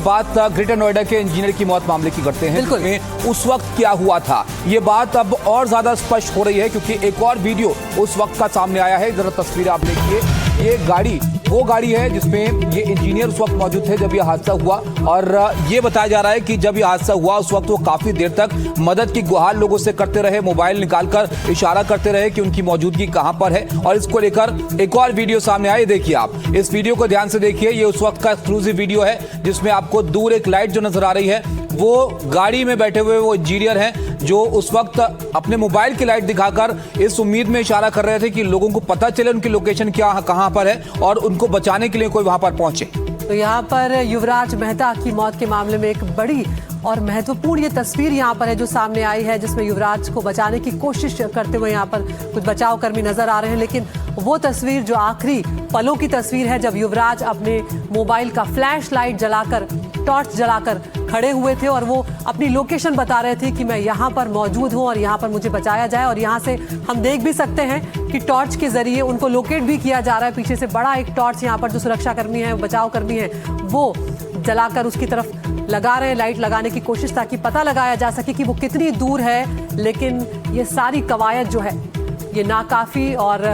बात ग्रेटर नोएडा के इंजीनियर की मौत मामले की करते हैं, जिसमें उस वक्त क्या हुआ था ये बात अब और ज्यादा स्पष्ट हो रही है, क्योंकि एक और वीडियो उस वक्त का सामने आया है। जरा तस्वीर आप देखिए, ये गाड़ी वो गाड़ी है जिसमें ये इंजीनियर उस वक्त मौजूद थे जब ये हादसा हुआ। और ये बताया जा रहा है कि जब ये हादसा हुआ उस वक्त वो काफी देर तक मदद की गुहार लोगों से करते रहे, मोबाइल निकालकर इशारा करते रहे कि उनकी मौजूदगी कहां पर है। और इसको लेकर एक और वीडियो सामने आए, देखिए आप इस वीडियो को ध्यान से देखिए। ये उस वक्त का एक्सक्लूसिव वीडियो है जिसमें आपको दूर एक लाइट जो नजर आ रही है, वो गाड़ी में बैठे हुए वो इंजीनियर हैं जो उस वक्त अपने मोबाइल की लाइट दिखाकर इस उम्मीद में इशारा कर रहे थे कि लोगों को पता चले उनकी लोकेशन कहां पर है और उनको बचाने के लिए कोई वहां पर पहुंचे। तो यहाँ पर युवराज मेहता की मौत के मामले में एक बड़ी और महत्वपूर्ण ये तस्वीर यहाँ पर है जो सामने आई है, जिसमें युवराज को बचाने की कोशिश करते हुए यहाँ पर कुछ बचाव कर्मी नजर आ रहे हैं। लेकिन वो तस्वीर जो आखिरी पलों की तस्वीर है, जब युवराज अपने मोबाइल का फ्लैश लाइट जलाकर, टॉर्च जलाकर खड़े हुए थे और वो अपनी लोकेशन बता रहे थे कि मैं यहाँ पर मौजूद हूँ और यहाँ पर मुझे बचाया जाए। और यहाँ से हम देख भी सकते हैं कि टॉर्च के जरिए उनको लोकेट भी किया जा रहा है। पीछे से बड़ा एक टॉर्च यहाँ पर जो सुरक्षा कर्मी है, बचाव कर्मी है, वो जलाकर उसकी तरफ लगा रहे हैं, लाइट लगाने की कोशिश, ताकि पता लगाया जा सके कि वो कितनी दूर है। लेकिन ये सारी कवायद जो है ये नाकाफी और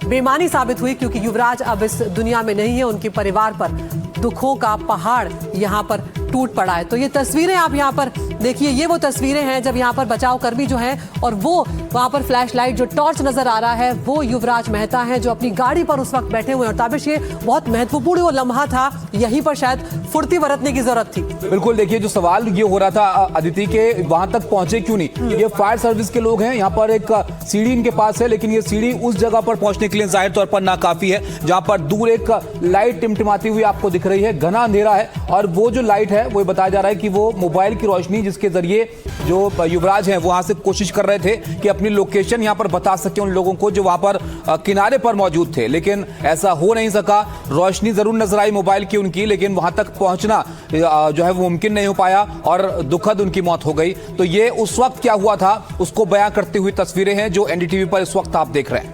बेमानी साबित हुई, क्योंकि युवराज अब इस दुनिया में नहीं है। उनके परिवार पर दुखों का पहाड़ यहाँ पर टूट पड़ा है। तो ये तस्वीरें आप यहाँ पर देखिए, ये वो तस्वीरें हैं जब यहाँ पर बचाव कर्मी जो हैं और वो वहाँ पर फ्लैश लाइट जो टॉर्च नजर आ रहा है, वो युवराज मेहता हैं जो अपनी गाड़ी पर उस वक्त बैठे हुए हैं। और ताबिश, ये बहुत महत्वपूर्ण वो लम्हा था, यहीं पर शायद फुर्ती बरतने की जरूरत थी। बिल्कुल, देखिए जो सवाल ये हो रहा था अदिति के वहां तक पहुंचे क्यों नहीं। ये फायर सर्विस के लोग हैं, यहाँ पर एक सीढ़ी इनके पास है, लेकिन ये सीढ़ी उस जगह पर पहुंचने के लिए जाहिर तौर पर नाकाफी है जहां पर दूर एक लाइट टिमटिमाती हुई आपको दिख रही है। घना अंधेरा है और वो जो लाइट है वो बताया जा रहा है कि वो मोबाइल की रोशनी जिसके जरिए जो युवराज हैं वहां से कोशिश कर रहे थे कि अपनी लोकेशन यहां पर बता सके उन लोगों को जो वहां पर किनारे पर मौजूद थे, लेकिन ऐसा हो नहीं सका। रोशनी जरूर नजर आई मोबाइल की उनकी, लेकिन वहां तक पहुंचना जो है वो मुमकिन नहीं हो पाया और दुखद उनकी मौत हो गई। तो ये उस वक्त क्या हुआ था उसको बयां करती हुई तस्वीरें हैं जो एनडीटीवी पर इस वक्त आप देख रहे हैं।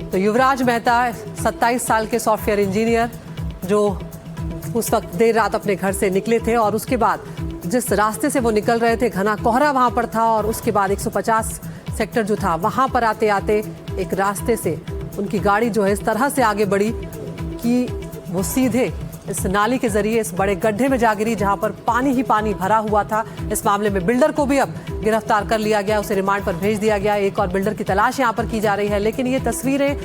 तो युवराज मेहता 27 साल के सॉफ्टवेयर इंजीनियर जो उस वक्त देर रात अपने घर से निकले थे और उसके बाद जिस रास्ते से वो निकल रहे थे, घना कोहरा वहां पर था और उसके बाद 150 सेक्टर जो था वहां पर आते आते एक रास्ते से उनकी गाड़ी जो है इस तरह से आगे बढ़ी कि वो सीधे इस नाली के जरिए इस बड़े गड्ढे में जा गिरी, जहां पर पानी ही पानी भरा हुआ था। इस मामले में बिल्डर को भी अब गिरफ्तार कर लिया गया, उसे रिमांड पर भेज दिया गया। एक और बिल्डर की तलाश यहां पर की जा रही है। लेकिन ये तस्वीरें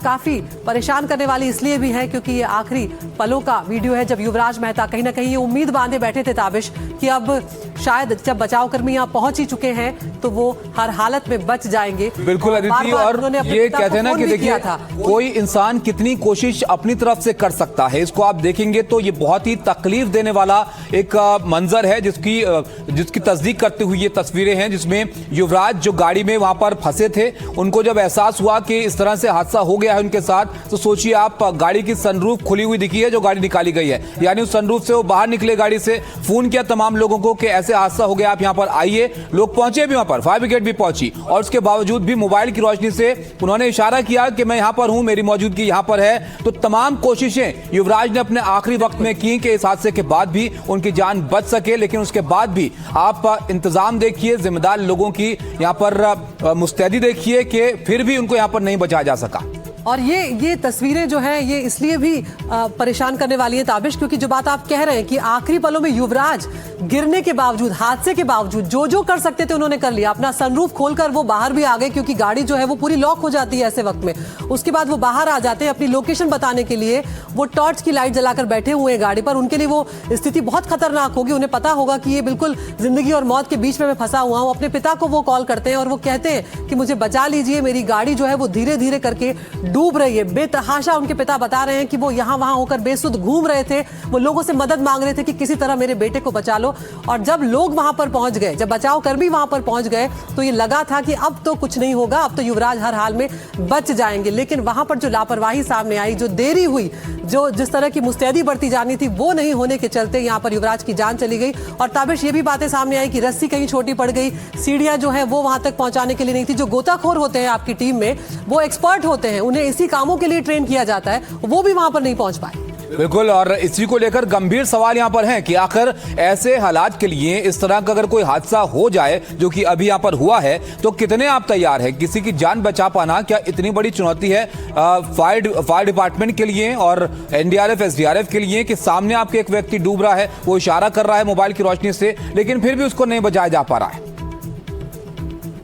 काफी परेशान करने वाली इसलिए भी है क्योंकि ये आखिरी पलों का वीडियो है जब युवराज मेहता कहीं ना कहीं ये उम्मीद बांधे बैठे थे, ताबिश, कि अब शायद जब बचाव कर्मी यहाँ पहुंच ही चुके हैं तो वो हर हालत में बच जाएंगे। बिल्कुल अदिति, और ये कहते हैं ना कि देखिए कोई इंसान कितनी कोशिश अपनी तरफ से कर सकता है, इसको आप देखेंगे तो ये बहुत ही तकलीफ देने वाला एक मंजर है जिसकी तस्दीक करते हुए ये तस्वीरें हैं, जिसमें युवराज जो गाड़ी में वहां पर फंसे थे, उनको जब एहसास हुआ कि इस तरह से हादसा हो गया है उनके साथ, तो सोचिए आप गाड़ी की सनरूफ खुली हुई दिखी है जो गाड़ी निकाली गई है, यानी उस सनरूफ से वो बाहर निकले गाड़ी से, फोन किया तमाम लोगों को कि ऐसे हादसा हो गया, आप यहाँ पर आइए। लोग पहुंचे भी वहां पर, फायर ब्रिगेड भी पहुंची और उसके बावजूद भी मोबाइल की रोशनी से उन्होंने इशारा किया कि मैं यहां पर हूं, मेरी मौजूदगी यहां पर है। तो तमाम कोशिशें युवराज ने अपने आखिरी वक्त में की कि इस हादसे के बाद भी उनकी जान बच सके, लेकिन उसके बाद भी आप इंतजाम देखिए, जिम्मेदार लोगों की यहाँ पर मुस्तैदी देखिए कि फिर भी उनको यहाँ पर नहीं बचाया जा सका। और ये तस्वीरें जो हैं ये इसलिए भी परेशान करने वाली है, ताबिश, क्योंकि जो बात आप कह रहे हैं कि आखिरी पलों में युवराज गिरने के बावजूद, हादसे के बावजूद जो कर सकते थे उन्होंने कर लिया। अपना सनरूफ खोलकर वो बाहर भी आ गए, क्योंकि गाड़ी जो है वो पूरी लॉक हो जाती है ऐसे वक्त में। उसके बाद वो बाहर आ जाते हैं अपनी लोकेशन बताने के लिए। वो टॉर्च की लाइट जलाकर बैठे हुए हैं गाड़ी पर। उनके लिए वो स्थिति बहुत खतरनाक होगी। उन्हें पता होगा कि ये बिल्कुल जिंदगी और मौत के बीच में मैं फंसा हुआ हूँ। अपने पिता को वो कॉल करते हैं और वो कहते हैं कि मुझे बचा लीजिए, मेरी गाड़ी जो है वो धीरे धीरे करके डूब रही है। बेतहाशा उनके पिता बता रहे हैं कि वो यहां वहां होकर बेसुध घूम रहे थे, वो लोगों से मदद मांग रहे थे कि किसी तरह मेरे बेटे को बचा लो। और जब लोग वहां पर पहुंच गए, जब बचाव कर्मी वहां पर पहुंच गए, तो ये लगा था कि अब तो कुछ नहीं होगा, अब तो युवराज हर हाल में बच जाएंगे। लेकिन वहां पर जो लापरवाही सामने आई, जो देरी हुई, जो जिस तरह की मुस्तैदी बढ़ती जानी थी, वो नहीं होने के चलते यहां पर युवराज की जान चली गई। और ताबिश, ये भी बातें सामने आई कि रस्सी कहीं छोटी पड़ गई, सीढ़ियां जो है वो वहां तक पहुंचाने के लिए नहीं थी। जो गोताखोर होते हैं आपकी टीम में, वो एक्सपर्ट होते हैं, उन्हें इसी कामों के लिए ट्रेन किया जाता है, वो भी वहां पर नहीं पहुंच पाए। बिल्कुल, और इसी को लेकर गंभीर सवाल यहां पर है कि आखिर ऐसे हालात के लिए इस तरह का अगर कोई हादसा हो जाए जो कि अभी यहां पर हुआ है तो कितने आप तैयार हैं? किसी की जान बचा पाना क्या इतनी बड़ी चुनौती है फायर डिपार्टमेंट के लिए और एनडीआरएफ एसडीआरएफ के लिए कि सामने आपके एक व्यक्ति डूब रहा है, वो इशारा कर रहा है मोबाइल की रोशनी से, लेकिन फिर भी उसको नहीं बचाया जा पा रहा है।